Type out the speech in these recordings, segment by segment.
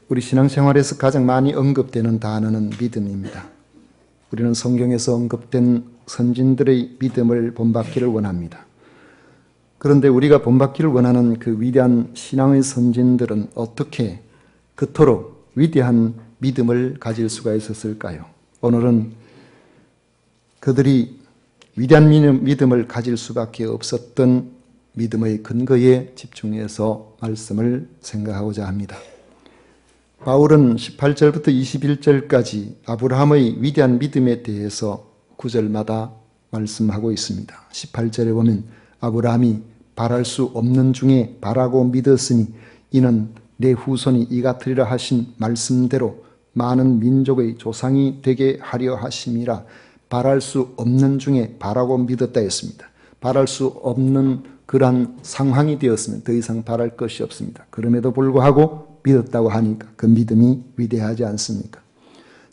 우리 신앙생활에서 가장 많이 언급되는 단어는 믿음입니다. 우리는 성경에서 언급된 선진들의 믿음을 본받기를 원합니다. 그런데 우리가 본받기를 원하는 그 위대한 신앙의 선진들은 어떻게 그토록 위대한 믿음을 가질 수가 있었을까요? 오늘은 그들이 위대한 믿음을 가질 수밖에 없었던 믿음의 근거에 집중해서 말씀을 생각하고자 합니다. 바울은 18절부터 21절까지 아브라함의 위대한 믿음에 대해서 구절마다 말씀하고 있습니다. 18절에 보면 아브라함이 바랄 수 없는 중에 바라고 믿었으니 이는 내 후손이 이 같으리라 하신 말씀대로 많은 민족의 조상이 되게 하려 하심이라. 바랄 수 없는 중에 바라고 믿었다 했습니다. 바랄 수 없는 그러한 상황이 되었으면 더 이상 바랄 것이 없습니다. 그럼에도 불구하고 믿었다고 하니까 그 믿음이 위대하지 않습니까?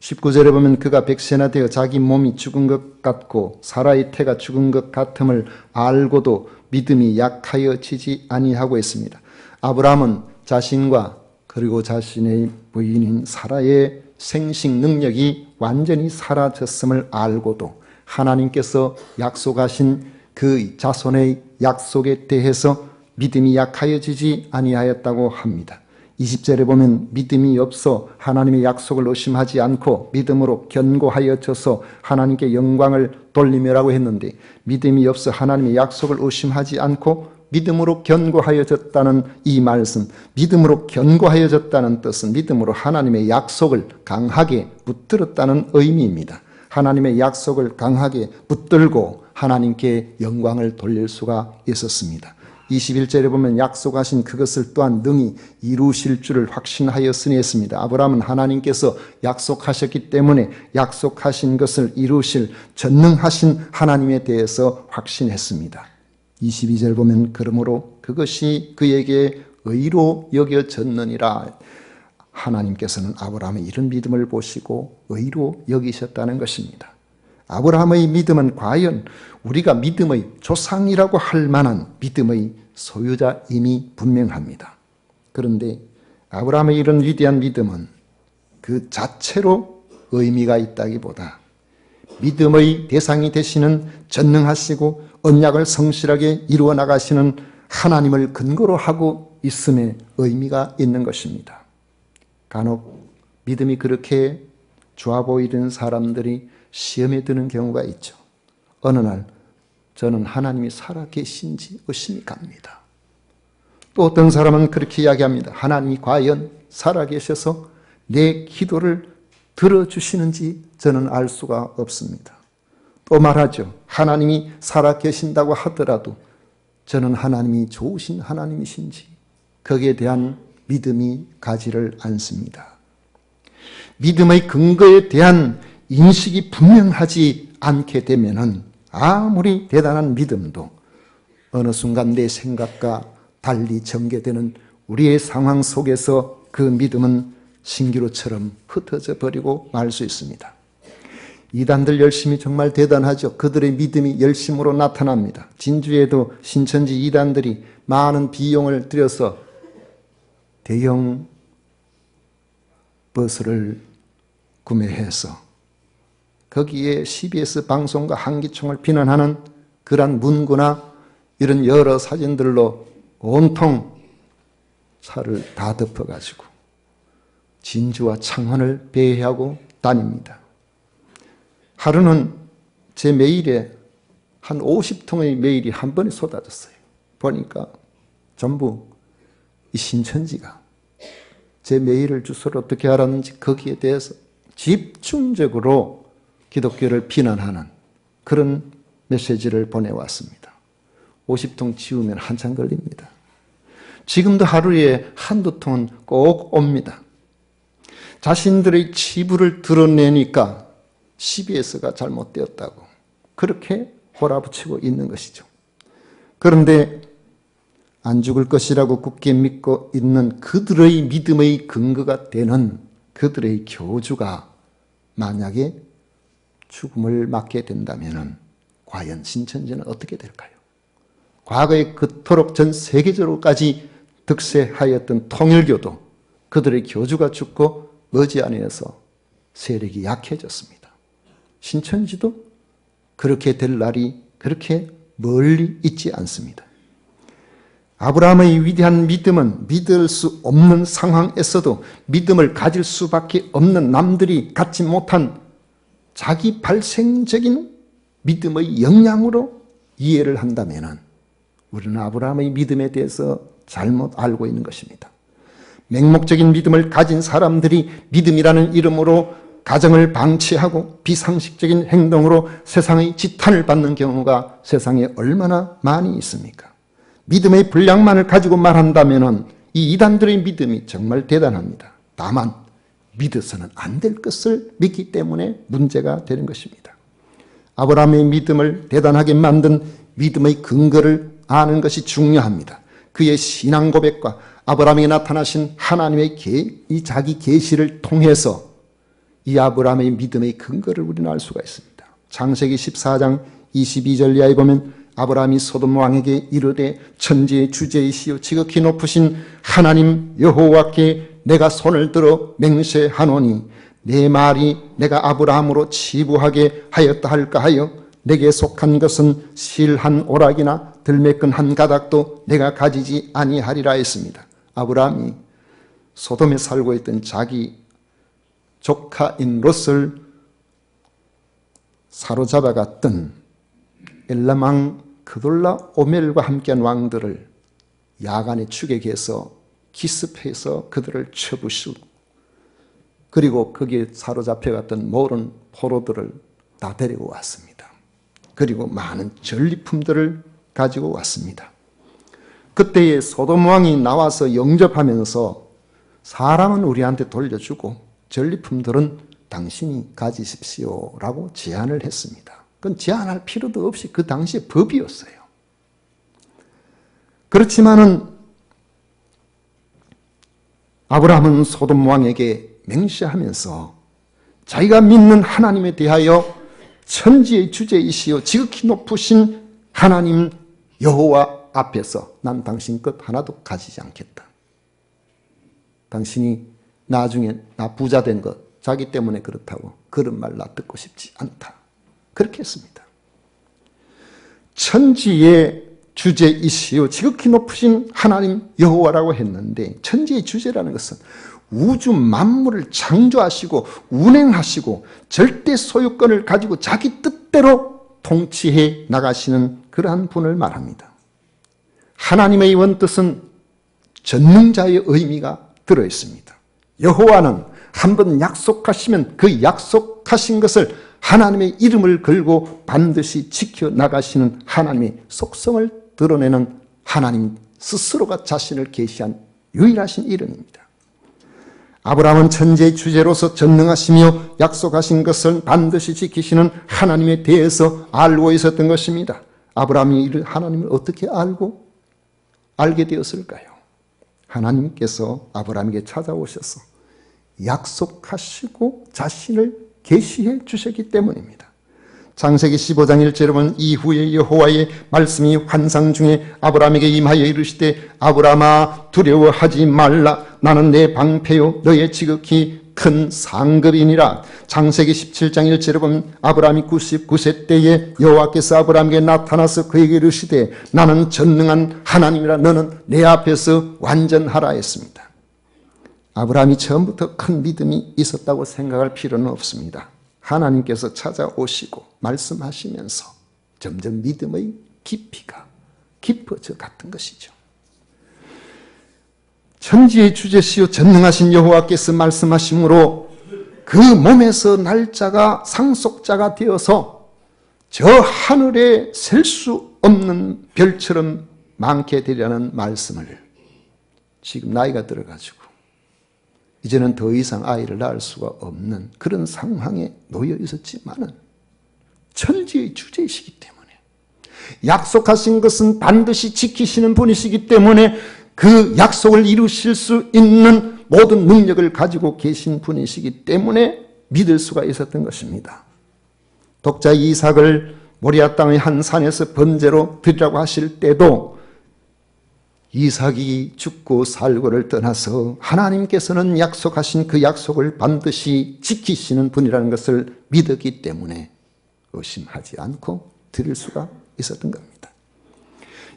19절에 보면 그가 백세나 되어 자기 몸이 죽은 것 같고 사라의 태가 죽은 것 같음을 알고도 믿음이 약하여지지 아니하고 있습니다. 아브라함은 자신과 그리고 자신의 부인인 사라의 생식 능력이 완전히 사라졌음을 알고도 하나님께서 약속하신 그 자손의 약속에 대해서 믿음이 약하여지지 아니하였다고 합니다. 20절에 보면 믿음이 없어 하나님의 약속을 의심하지 않고 믿음으로 견고하여져서 하나님께 영광을 돌리며라고 했는데 믿음이 없어 하나님의 약속을 의심하지 않고 믿음으로 견고하여졌다는 이 말씀, 믿음으로 견고하여졌다는 뜻은 믿음으로 하나님의 약속을 강하게 붙들었다는 의미입니다. 하나님의 약속을 강하게 붙들고 하나님께 영광을 돌릴 수가 있었습니다. 21절에 보면 약속하신 그것을 또한 능히 이루실 줄을 확신하였으니 했습니다. 아브라함은 하나님께서 약속하셨기 때문에 약속하신 것을 이루실 전능하신 하나님에 대해서 확신했습니다. 22절 보면 그러므로 그것이 그에게 의로 여겨졌느니라. 하나님께서는 아브라함의 이런 믿음을 보시고 의로 여기셨다는 것입니다. 아브라함의 믿음은 과연 우리가 믿음의 조상이라고 할 만한 믿음의 소유자임이 분명합니다. 그런데 아브라함의 이런 위대한 믿음은 그 자체로 의미가 있다기보다 믿음의 대상이 되시는 전능하시고 언약을 성실하게 이루어 나가시는 하나님을 근거로 하고 있음에 의미가 있는 것입니다. 간혹 믿음이 그렇게 좋아 보이는 사람들이 시험에 드는 경우가 있죠. 어느 날 저는 하나님이 살아계신지 의심이 갑니다. 또 어떤 사람은 그렇게 이야기합니다. 하나님이 과연 살아계셔서 내 기도를 들어주시는지 저는 알 수가 없습니다. 또 말하죠. 하나님이 살아계신다고 하더라도 저는 하나님이 좋으신 하나님이신지 거기에 대한 믿음이 가지를 않습니다. 믿음의 근거에 대한 인식이 분명하지 않게 되면은 아무리 대단한 믿음도 어느 순간 내 생각과 달리 전개되는 우리의 상황 속에서 그 믿음은 신기루처럼 흩어져 버리고 말 수 있습니다. 이단들 열심이 정말 대단하죠. 그들의 믿음이 열심으로 나타납니다. 진주에도 신천지 이단들이 많은 비용을 들여서 대형 버스를 구매해서 거기에 CBS 방송과 한기총을 비난하는 그러한 문구나 이런 여러 사진들로 온통 차를 다 덮어가지고 진주와 창원을 배회하고 다닙니다. 하루는 제 메일에 한 50통의 메일이 한 번에 쏟아졌어요. 보니까 전부 이 신천지가 제 메일을 주소를 어떻게 알았는지 거기에 대해서 집중적으로 기독교를 비난하는 그런 메시지를 보내왔습니다. 50통 지우면 한참 걸립니다. 지금도 하루에 한두 통은 꼭 옵니다. 자신들의 치부를 드러내니까 CBS가 잘못되었다고 그렇게 몰아붙이고 있는 것이죠. 그런데 안 죽을 것이라고 굳게 믿고 있는 그들의 믿음의 근거가 되는 그들의 교주가 만약에 죽음을 맞게 된다면 과연 신천지는 어떻게 될까요? 과거에 그토록 전 세계적으로까지 득세하였던 통일교도 그들의 교주가 죽고 머지않아서 세력이 약해졌습니다. 신천지도 그렇게 될 날이 그렇게 멀리 있지 않습니다. 아브라함의 위대한 믿음은 믿을 수 없는 상황에서도 믿음을 가질 수밖에 없는 남들이 갖지 못한 자기 발생적인 믿음의 역량으로 이해를 한다면 우리는 아브라함의 믿음에 대해서 잘못 알고 있는 것입니다. 맹목적인 믿음을 가진 사람들이 믿음이라는 이름으로 가정을 방치하고 비상식적인 행동으로 세상의 지탄을 받는 경우가 세상에 얼마나 많이 있습니까? 믿음의 분량만을 가지고 말한다면 이 이단들의 믿음이 정말 대단합니다. 다만 믿어서는 안 될 것을 믿기 때문에 문제가 되는 것입니다. 아브라함의 믿음을 대단하게 만든 믿음의 근거를 아는 것이 중요합니다. 그의 신앙 고백과 아브라함에게 나타나신 하나님의 이 자기 계시를 통해서 이 아브라함의 믿음의 근거를 우리는 알 수가 있습니다. 창세기 14장 22절 이하에 보면 아브라함이 소돔 왕에게 이르되 천지의 주제이시요 지극히 높으신 하나님 여호와께 내가 손을 들어 맹세하노니 내 말이 내가 아브라함으로 치부하게 하였다 할까 하여 내게 속한 것은 실 한 오락이나 들매끈 한 가닥도 내가 가지지 아니하리라 했습니다. 아브라함이 소돔에 살고 있던 자기 조카인 롯을 사로잡아갔던 엘람 왕 그돌라 오멜과 함께한 왕들을 야간에 추격해서 기습해서 그들을 쳐부수고 그리고 거기에 사로잡혀갔던 모든 포로들을 다 데리고 왔습니다. 그리고 많은 전리품들을 가지고 왔습니다. 그때에 소돔 왕이 나와서 영접하면서 사람은 우리한테 돌려주고 전리품들은 당신이 가지십시오라고 제안을 했습니다. 그건 제안할 필요도 없이 그 당시의 법이었어요. 그렇지만은 아브라함은 소돔 왕에게 맹세하면서 자기가 믿는 하나님에 대하여 천지의 주제이시여 지극히 높으신 하나님 여호와 앞에서 난 당신 것 하나도 가지지 않겠다. 당신이 나중에 나 부자 된 것 자기 때문에 그렇다고 그런 말 나 듣고 싶지 않다. 그렇게 했습니다. 천지의 주제이시요 지극히 높으신 하나님 여호와라고 했는데 천지의 주제라는 것은 우주 만물을 창조하시고 운행하시고 절대 소유권을 가지고 자기 뜻대로 통치해 나가시는 그러한 분을 말합니다. 하나님의 원뜻은 전능자의 의미가 들어있습니다. 여호와는 한번 약속하시면 그 약속하신 것을 하나님의 이름을 걸고 반드시 지켜나가시는 하나님의 속성을 드러내는 하나님 스스로가 자신을 계시한 유일하신 이름입니다. 아브라함은 천지의 주제로서 전능하시며 약속하신 것을 반드시 지키시는 하나님에 대해서 알고 있었던 것입니다. 아브라함이 하나님을 어떻게 알게 되었을까요? 하나님께서 아브라함에게 찾아오셔서 약속하시고 자신을 계시해 주셨기 때문입니다. 창세기 15장 1절에 보면 이후에 여호와의 말씀이 환상 중에 아브라함에게 임하여 이르시되 아브라함아 두려워하지 말라 나는 내 방패요 너의 지극히 큰 상급이니라. 창세기 17장 1절에 보면 아브라함이 99세 때에 여호와께서 아브라함에게 나타나서 그에게 이르시되 나는 전능한 하나님이라 너는 내 앞에서 완전하라 했습니다. 아브라함이 처음부터 큰 믿음이 있었다고 생각할 필요는 없습니다. 하나님께서 찾아오시고 말씀하시면서 점점 믿음의 깊이가 깊어져 갔던 것이죠. 천지의 주제시요 전능하신 여호와께서 말씀하심으로 그 몸에서 날짜가 상속자가 되어서 저 하늘에 셀 수 없는 별처럼 많게 되려는 말씀을 지금 나이가 들어가지고 이제는 더 이상 아이를 낳을 수가 없는 그런 상황에 놓여 있었지만은 천지의 주제이시기 때문에 약속하신 것은 반드시 지키시는 분이시기 때문에 그 약속을 이루실 수 있는 모든 능력을 가지고 계신 분이시기 때문에 믿을 수가 있었던 것입니다. 독자 이삭을 모리아 땅의 한 산에서 번제로 드리라고 하실 때도 이삭이 죽고 살고를 떠나서 하나님께서는 약속하신 그 약속을 반드시 지키시는 분이라는 것을 믿었기 때문에 의심하지 않고 드릴 수가 있었던 겁니다.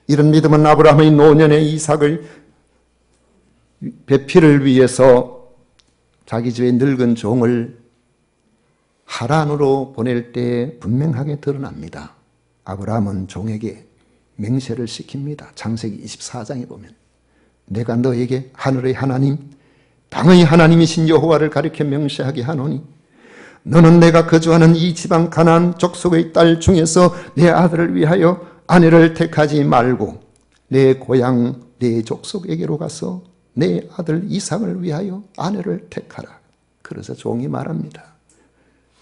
이런 믿음은 아브라함의 노년의 이삭을 배필을 위해서 자기 집의 늙은 종을 하란으로 보낼 때 분명하게 드러납니다. 아브라함은 종에게 맹세를 시킵니다. 창세기 24장에 보면 내가 너에게 하늘의 하나님, 땅의 하나님이신 여호와를 가리켜 명세하게 하노니 너는 내가 거주하는 이 지방 가나안 족속의 딸 중에서 내 아들을 위하여 아내를 택하지 말고 내 고향 내 족속에게로 가서 내 아들 이삭을 위하여 아내를 택하라. 그래서 종이 말합니다.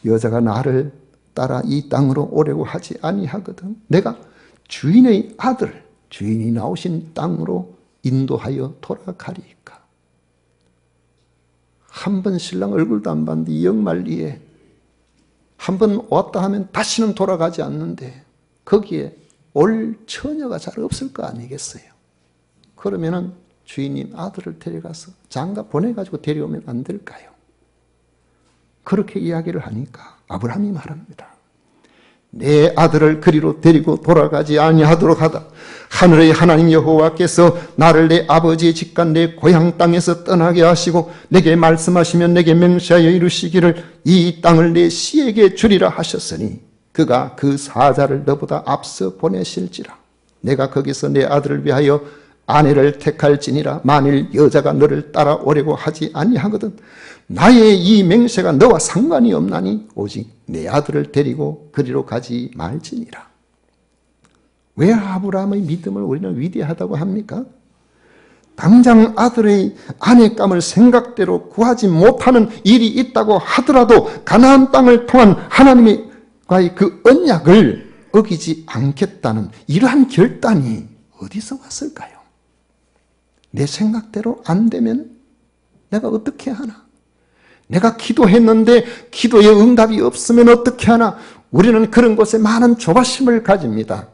여자가 나를 따라 이 땅으로 오려고 하지 아니하거든 내가 주인의 아들, 주인이 나오신 땅으로 인도하여 돌아가리까. 한 번 신랑 얼굴도 안 봤는데 영말리에 한 번 왔다 하면 다시는 돌아가지 않는데 거기에 올 처녀가 잘 없을 거 아니겠어요. 그러면은 주인님 아들을 데려가서 장가 보내가지고 데려오면 안 될까요? 그렇게 이야기를 하니까 아브라함이 말합니다. 내 아들을 그리로 데리고 돌아가지 아니하도록 하다. 하늘의 하나님 여호와께서 나를 내 아버지의 집과 내 고향 땅에서 떠나게 하시고 내게 말씀하시면 내게 맹세하여 이루시기를 이 땅을 내 씨에게 주리라 하셨으니 그가 그 사자를 너보다 앞서 보내실지라. 내가 거기서 내 아들을 위하여 아내를 택할지니라. 만일 여자가 너를 따라오려고 하지 아니하거든 나의 이 맹세가 너와 상관이 없나니 오직 내 아들을 데리고 그리로 가지 말지니라. 왜 아브라함의 믿음을 우리는 위대하다고 합니까? 당장 아들의 아내감을 생각대로 구하지 못하는 일이 있다고 하더라도 가나안 땅을 통한 하나님과의 그 언약을 어기지 않겠다는 이러한 결단이 어디서 왔을까요? 내 생각대로 안 되면 내가 어떻게 하나? 내가 기도했는데 기도의 응답이 없으면 어떻게 하나? 우리는 그런 것에 많은 조바심을 가집니다.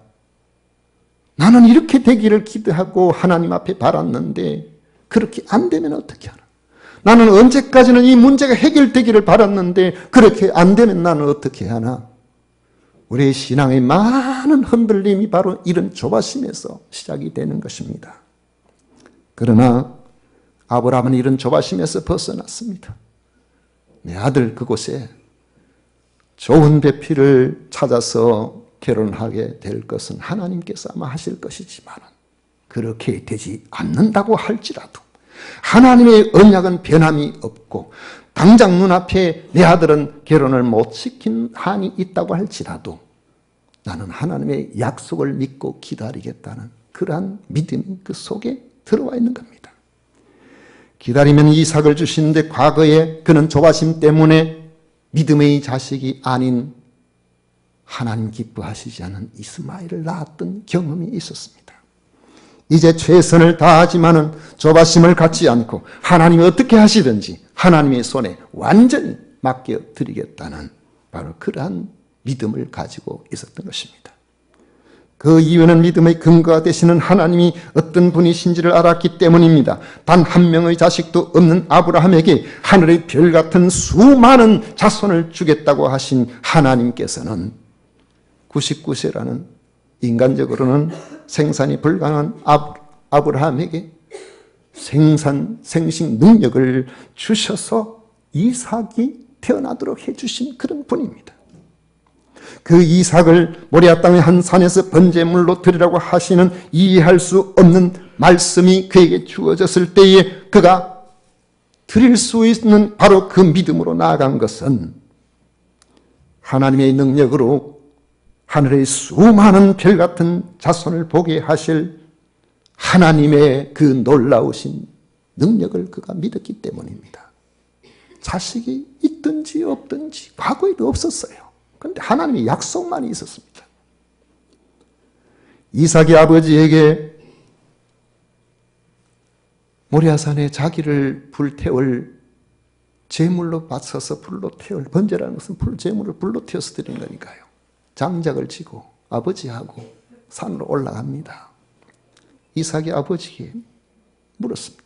나는 이렇게 되기를 기도하고 하나님 앞에 바랐는데 그렇게 안 되면 어떻게 하나? 나는 언제까지는 이 문제가 해결되기를 바랐는데 그렇게 안 되면 나는 어떻게 하나? 우리의 신앙의 많은 흔들림이 바로 이런 조바심에서 시작이 되는 것입니다. 그러나 아브라함은 이런 조바심에서 벗어났습니다. 내 아들 그곳에 좋은 배필을 찾아서 결혼하게 될 것은 하나님께서 아마 하실 것이지만 그렇게 되지 않는다고 할지라도 하나님의 언약은 변함이 없고 당장 눈앞에 내 아들은 결혼을 못 시킨 한이 있다고 할지라도 나는 하나님의 약속을 믿고 기다리겠다는 그러한 믿음이 그 속에 들어와 있는 겁니다. 기다리면 이삭을 주시는데 과거에 그는 조바심 때문에 믿음의 자식이 아닌 하나님 기뻐하시지 않은 이스마엘을 낳았던 경험이 있었습니다. 이제 최선을 다하지만은 조바심을 갖지 않고 하나님이 어떻게 하시든지 하나님의 손에 완전히 맡겨드리겠다는 바로 그러한 믿음을 가지고 있었던 것입니다. 그 이유는 믿음의 근거가 되시는 하나님이 어떤 분이신지를 알았기 때문입니다. 단 한 명의 자식도 없는 아브라함에게 하늘의 별 같은 수많은 자손을 주겠다고 하신 하나님께서는 99세라는 인간적으로는 생산이 불가능한 아브라함에게 생식 능력을 주셔서 이삭이 태어나도록 해주신 그런 분입니다. 그 이삭을 모리아 땅의 한 산에서 번제물로 드리라고 하시는 이해할 수 없는 말씀이 그에게 주어졌을 때에 그가 드릴 수 있는 바로 그 믿음으로 나아간 것은 하나님의 능력으로 하늘의 수많은 별 같은 자손을 보게 하실 하나님의 그 놀라우신 능력을 그가 믿었기 때문입니다. 자식이 있든지 없든지 과거에도 없었어요. 그런데 하나님의 약속만 있었습니다. 이삭이 아버지에게 모리아산에 자기를 불태울 제물로 바쳐서 불로 태울 번제라는 것은 제물을 불로 태워서 드리는 거니까요. 장작을 치고 아버지하고 산으로 올라갑니다. 이삭의 아버지에게 물었습니다.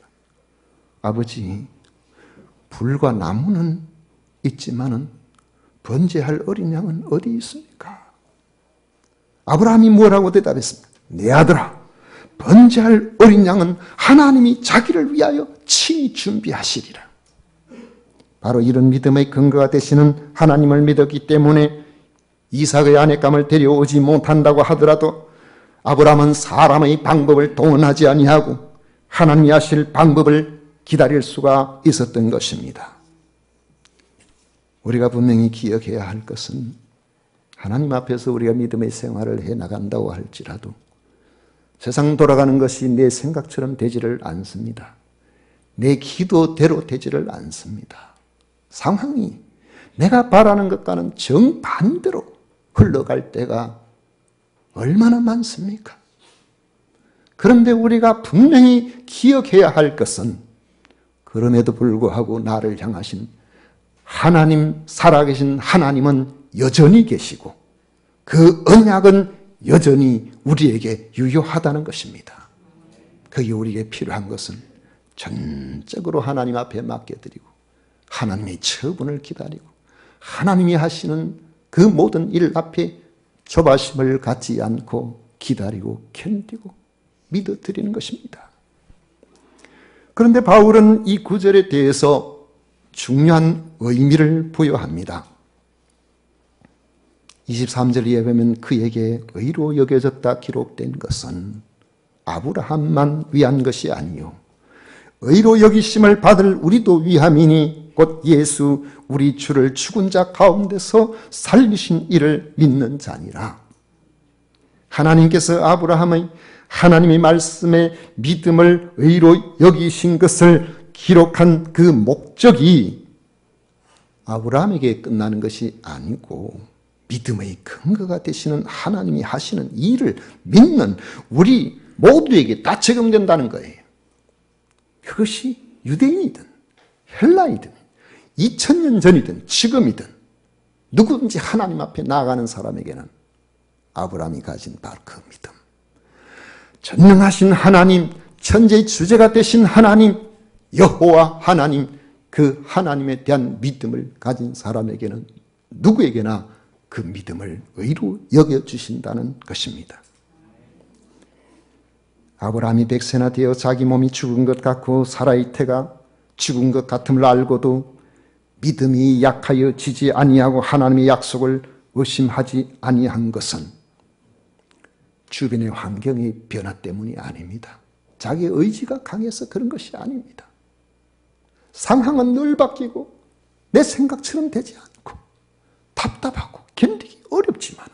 아버지, 불과 나무는 있지만은 번제할 어린 양은 어디 있습니까? 아브라함이 뭐라고 대답했습니까? 내 아들아, 번제할 어린 양은 하나님이 자기를 위하여 친히 준비하시리라. 바로 이런 믿음의 근거가 되시는 하나님을 믿었기 때문에 이삭의 아내감을 데려오지 못한다고 하더라도 아브라함은 사람의 방법을 동원하지 아니하고 하나님이 하실 방법을 기다릴 수가 있었던 것입니다. 우리가 분명히 기억해야 할 것은 하나님 앞에서 우리가 믿음의 생활을 해나간다고 할지라도 세상 돌아가는 것이 내 생각처럼 되지를 않습니다. 내 기도대로 되지를 않습니다. 상황이 내가 바라는 것과는 정반대로 흘러갈 때가 얼마나 많습니까? 그런데 우리가 분명히 기억해야 할 것은 그럼에도 불구하고 나를 향하신 하나님, 살아계신 하나님은 여전히 계시고 그 언약은 여전히 우리에게 유효하다는 것입니다. 그게 우리에게 필요한 것은 전적으로 하나님 앞에 맡겨드리고 하나님의 처분을 기다리고 하나님이 하시는 그 모든 일 앞에 조바심을 갖지 않고 기다리고 견디고 믿어드리는 것입니다. 그런데 바울은 이 구절에 대해서 중요한 의미를 부여합니다. 23절 이하에 보면 그에게 의로 여겨졌다 기록된 것은 아브라함만 위한 것이 아니요 의로 여기심을 받을 우리도 위함이니 곧 예수 우리 주를 죽은 자 가운데서 살리신 이를 믿는 자니라. 하나님께서 아브라함의 하나님의 말씀에 믿음을 의로 여기신 것을 기록한 그 목적이 아브라함에게 끝나는 것이 아니고 믿음의 근거가 되시는 하나님이 하시는 일을 믿는 우리 모두에게 다 적용된다는 거예요. 그것이 유대인이든 헬라이든 2000년 전이든 지금이든 누구든지 하나님 앞에 나아가는 사람에게는 아브라함이 가진 바로 그 믿음, 전능하신 하나님, 천지의 주제가 되신 하나님, 여호와 하나님, 그 하나님에 대한 믿음을 가진 사람에게는 누구에게나 그 믿음을 의로 여겨주신다는 것입니다. 아브라함이 100세나 되어 자기 몸이 죽은 것 같고 사라의 태가 죽은 것 같음을 알고도 믿음이 약하여 지지 아니하고 하나님의 약속을 의심하지 아니한 것은 주변의 환경의 변화 때문이 아닙니다. 자기의 의지가 강해서 그런 것이 아닙니다. 상황은 늘 바뀌고 내 생각처럼 되지 않고 답답하고 견디기 어렵지만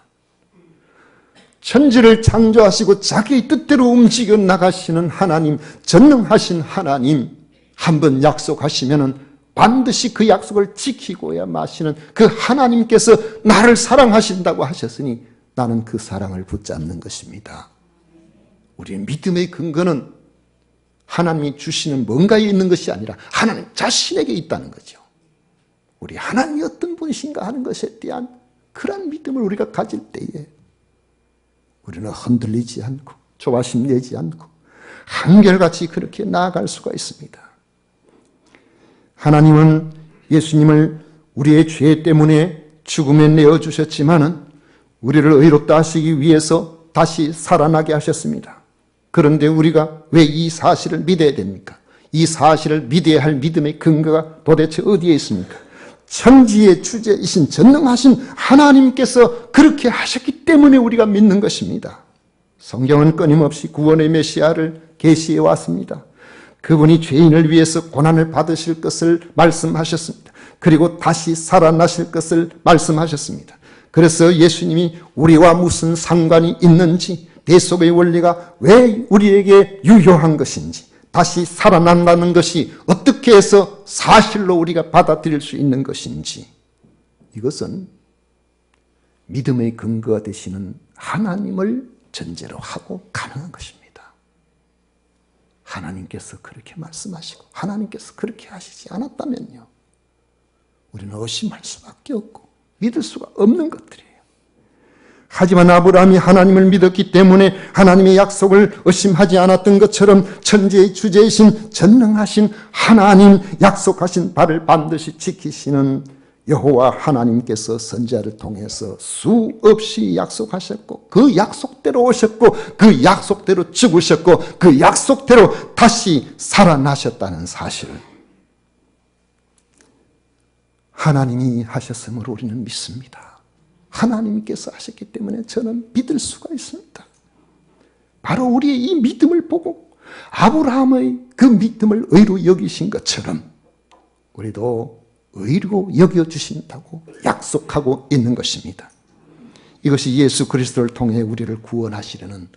천지를 창조하시고 자기의 뜻대로 움직여 나가시는 하나님, 전능하신 하나님, 한번 약속하시면은 반드시 그 약속을 지키고야 마시는 그 하나님께서 나를 사랑하신다고 하셨으니 나는 그 사랑을 붙잡는 것입니다. 우리의 믿음의 근거는 하나님이 주시는 뭔가에 있는 것이 아니라 하나님 자신에게 있다는 거죠. 우리 하나님이 어떤 분이신가 하는 것에 대한 그런 믿음을 우리가 가질 때에 우리는 흔들리지 않고 조바심 내지 않고 한결같이 그렇게 나아갈 수가 있습니다. 하나님은 예수님을 우리의 죄 때문에 죽음에 내어주셨지만은 우리를 의롭다 하시기 위해서 다시 살아나게 하셨습니다. 그런데 우리가 왜 이 사실을 믿어야 됩니까? 이 사실을 믿어야 할 믿음의 근거가 도대체 어디에 있습니까? 천지의 주제이신 전능하신 하나님께서 그렇게 하셨기 때문에 우리가 믿는 것입니다. 성경은 끊임없이 구원의 메시아를 계시해 왔습니다. 그분이 죄인을 위해서 고난을 받으실 것을 말씀하셨습니다. 그리고 다시 살아나실 것을 말씀하셨습니다. 그래서 예수님이 우리와 무슨 상관이 있는지, 대속의 원리가 왜 우리에게 유효한 것인지, 다시 살아난다는 것이 어떻게 해서 사실로 우리가 받아들일 수 있는 것인지, 이것은 믿음의 근거가 되시는 하나님을 전제로 하고 가능한 것입니다. 하나님께서 그렇게 말씀하시고 하나님께서 그렇게 하시지 않았다면요, 우리는 의심할 수밖에 없고 믿을 수가 없는 것들이에요. 하지만 아브라함이 하나님을 믿었기 때문에 하나님의 약속을 의심하지 않았던 것처럼 천지의 주제이신 전능하신 하나님, 약속하신 바를 반드시 지키시는 여호와 하나님께서 선지자를 통해서 수없이 약속하셨고 그 약속대로 오셨고 그 약속대로 죽으셨고 그 약속대로 다시 살아나셨다는 사실을 하나님이 하셨음을 우리는 믿습니다. 하나님께서 하셨기 때문에 저는 믿을 수가 있습니다. 바로 우리의 이 믿음을 보고 아브라함의 그 믿음을 의로 여기신 것처럼 우리도 의로 여겨주신다고 약속하고 있는 것입니다. 이것이 예수 그리스도를 통해 우리를 구원하시려는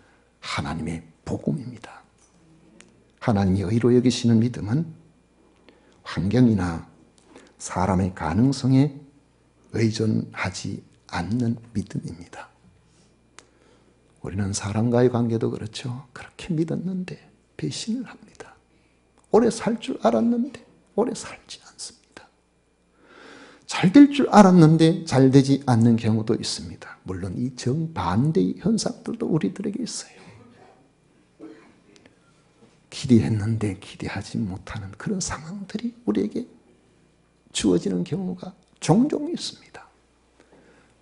하나님의 복음입니다. 하나님이 의로 여기시는 믿음은 환경이나 사람의 가능성에 의존하지 않는 믿음입니다. 우리는 사람과의 관계도 그렇죠. 그렇게 믿었는데 배신을 합니다. 오래 살 줄 알았는데 오래 살지 않습니다. 잘 될 줄 알았는데 잘 되지 않는 경우도 있습니다. 물론 이 정반대의 현상들도 우리들에게 있어요. 기대했는데 기대하지 못하는 그런 상황들이 우리에게 주어지는 경우가 종종 있습니다.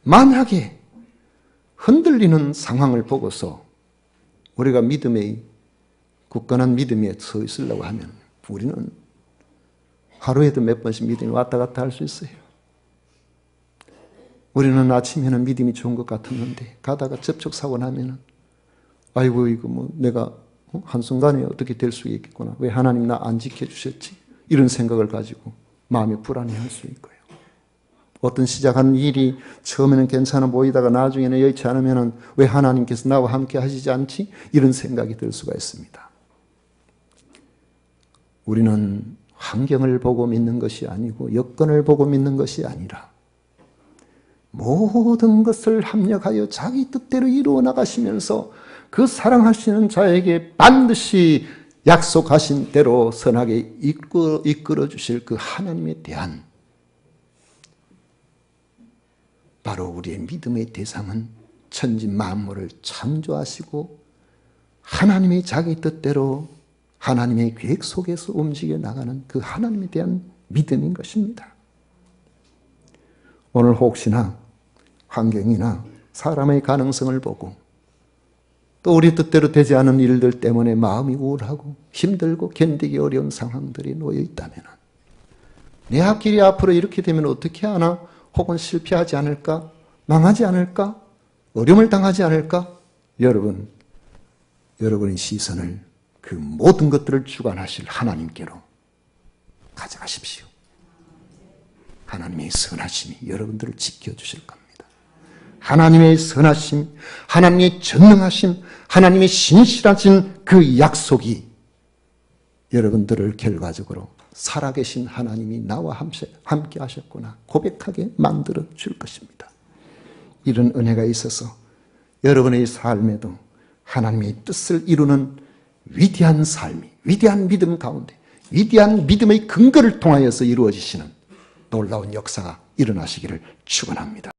만약에 흔들리는 상황을 보고서 우리가 믿음의 굳건한 믿음에 서 있으려고 하면 우리는 하루에도 몇 번씩 믿음이 왔다 갔다 할 수 있어요. 우리는 아침에는 믿음이 좋은 것 같았는데 가다가 접촉사고 나면은 아이고 이거 뭐 내가 한순간에 어떻게 될 수 있겠구나. 왜 하나님 나 안 지켜주셨지? 이런 생각을 가지고 마음이 불안해할 수 있고요. 어떤 시작하는 일이 처음에는 괜찮아 보이다가 나중에는 여의치 않으면 왜 하나님께서 나와 함께 하시지 않지? 이런 생각이 들 수가 있습니다. 우리는 환경을 보고 믿는 것이 아니고 여건을 보고 믿는 것이 아니라 모든 것을 합력하여 자기 뜻대로 이루어 나가시면서 그 사랑하시는 자에게 반드시 약속하신 대로 선하게 이끌어 주실 그 하나님에 대한 바로 우리의 믿음의 대상은 천지 만물을 창조하시고 하나님의 자기 뜻대로 하나님의 계획 속에서 움직여 나가는 그 하나님에 대한 믿음인 것입니다. 오늘 혹시나 환경이나 사람의 가능성을 보고 또 우리 뜻대로 되지 않은 일들 때문에 마음이 우울하고 힘들고 견디기 어려운 상황들이 놓여 있다면 내 앞길이 앞으로 이렇게 되면 어떻게 하나? 혹은 실패하지 않을까? 망하지 않을까? 어려움을 당하지 않을까? 여러분의 시선을 그 모든 것들을 주관하실 하나님께로 가져가십시오. 하나님의 선하심이 여러분들을 지켜주실 겁니다. 하나님의 선하심, 하나님의 전능하심, 하나님의 신실하신 그 약속이 여러분들을 결과적으로 살아계신 하나님이 나와 함께 하셨구나 고백하게 만들어 줄 것입니다. 이런 은혜가 있어서 여러분의 삶에도 하나님의 뜻을 이루는 위대한 삶이, 위대한 믿음 가운데 위대한 믿음의 근거를 통하여서 이루어지시는 놀라운 역사가 일어나시기를 축원합니다.